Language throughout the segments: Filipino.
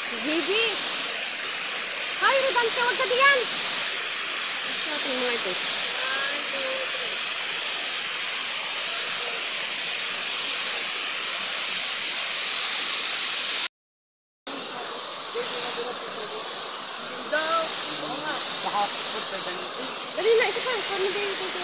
Heavy. Ay, Rebante, huwag ka diyan. Sa ating mga ito. Dali na, isa pa. Kami din ito.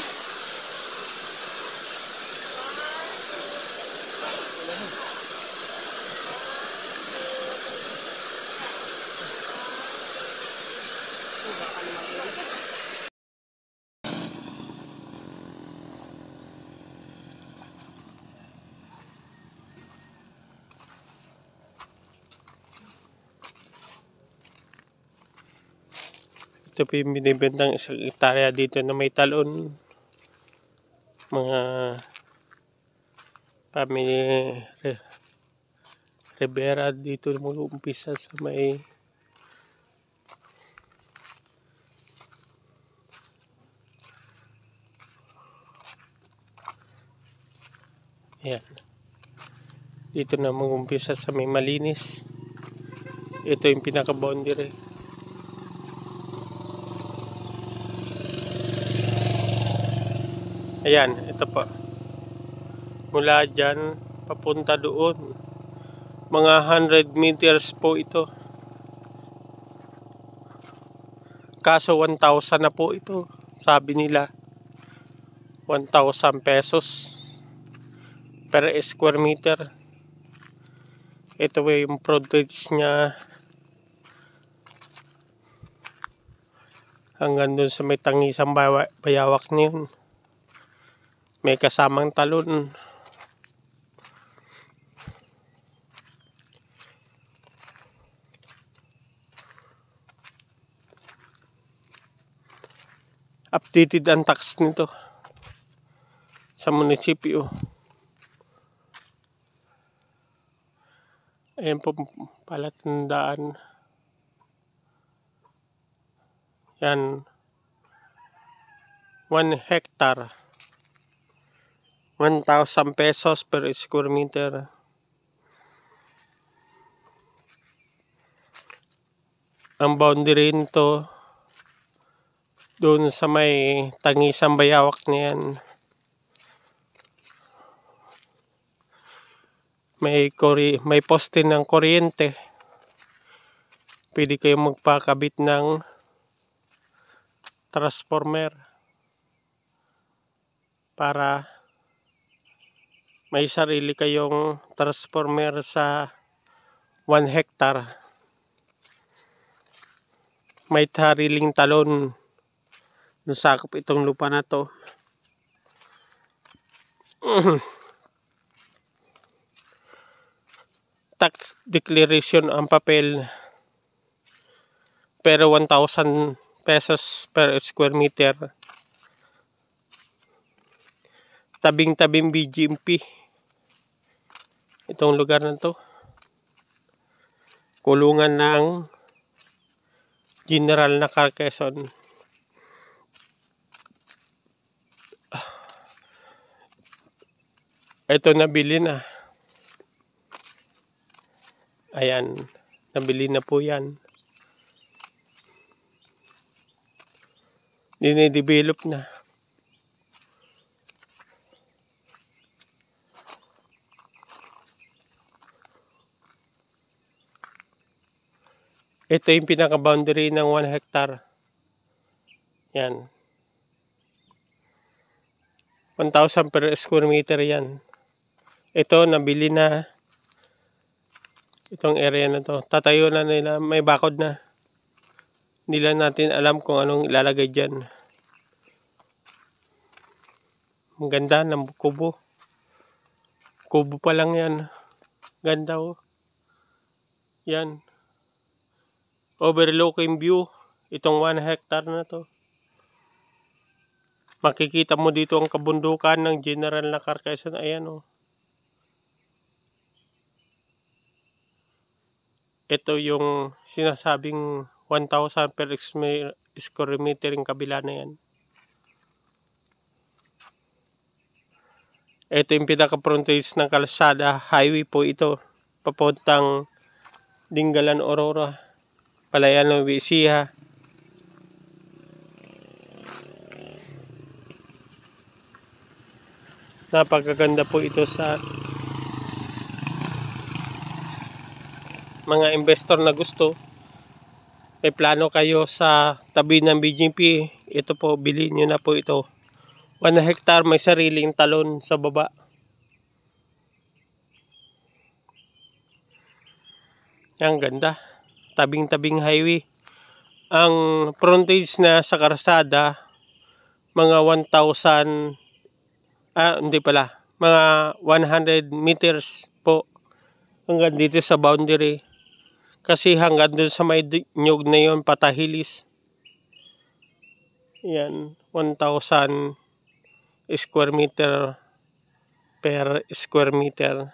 Ito po yung binibentang isang hektarya dito na may talon. Mga family Rivera dito mag-umpisa sa may ayan. Dito na mag-umpisa sa may Malinis. Ito yung pinaka-boundary. Ayan, ito po. Mula dyan, papunta doon. Mga 100 meters po ito. Kaso 1,000 na po ito. Sabi nila, 1,000 pesos per square meter. Ito yung frontage niya. Hanggang doon sa may Tangisang Bayawak niyon. May kasamang talon. Updated ang tax nito sa munisipyo. Ayan po palatandaan. Yan. 1 hectare. 1,000 pesos per square meter. Ang boundary nito doon sa may Tangisang Bayawak na yan. May poste ng kuryente. Pwede kayong magpakabit ng transformer para may sarili kayong transformer sa 1 hectare. May sariling talon. Nasakop itong lupa na to. Tax declaration ang papel. Pero 1,000 pesos per square meter. Tabing-tabing BGMP. Itong lugar na to. Kulungan ng General na Quezon. Ito nabili na. Ayan. Nabili na po yan. Dinidevelop na. Ito yung pinaka-boundary ng 1 hectare. Yan. 1,000 per square meter yan. Ito, nabili na. Itong area na to. Tatayo na nila. May bakod na. Hindi lang natin alam kung anong ilalagay dyan. Ang ganda ng kubo. Kubo pa lang yan. Ganda oh. Yan. Overlooking view. Itong 1 hectare na to. Makikita mo dito ang kabundukan ng General na Quezon. Ayan oh. Ito yung sinasabing 1,000 per square meter yung kabila na yan. Ito yung pinaka-frontage ng kalsada. Highway po ito. Papuntang Dinggalan Aurora, Palayan ng Visiha. Napakaganda po ito sa mga investor na gusto. May plano kayo sa tabi ng BGP, ito po, bilhin nyo na po ito. 1 hectare, may sariling talon sa baba. Ang ganda, tabing-tabing highway. Ang frontage na sa karsada, mga 1,000, hindi pala, mga 100 meters po hanggang dito sa boundary. Kasi hanggang doon sa may nyug na yun, patahilis. Yan, 1,000 square meter per square meter.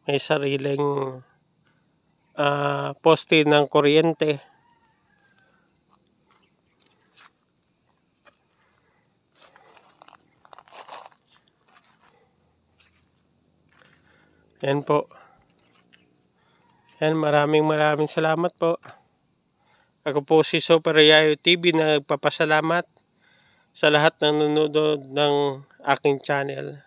May sariling poste ng kuryente. Yan po. Yan, maraming salamat po. Ako po si Super Yayo TV na nagpapasalamat sa lahat ng nanonood ng aking channel.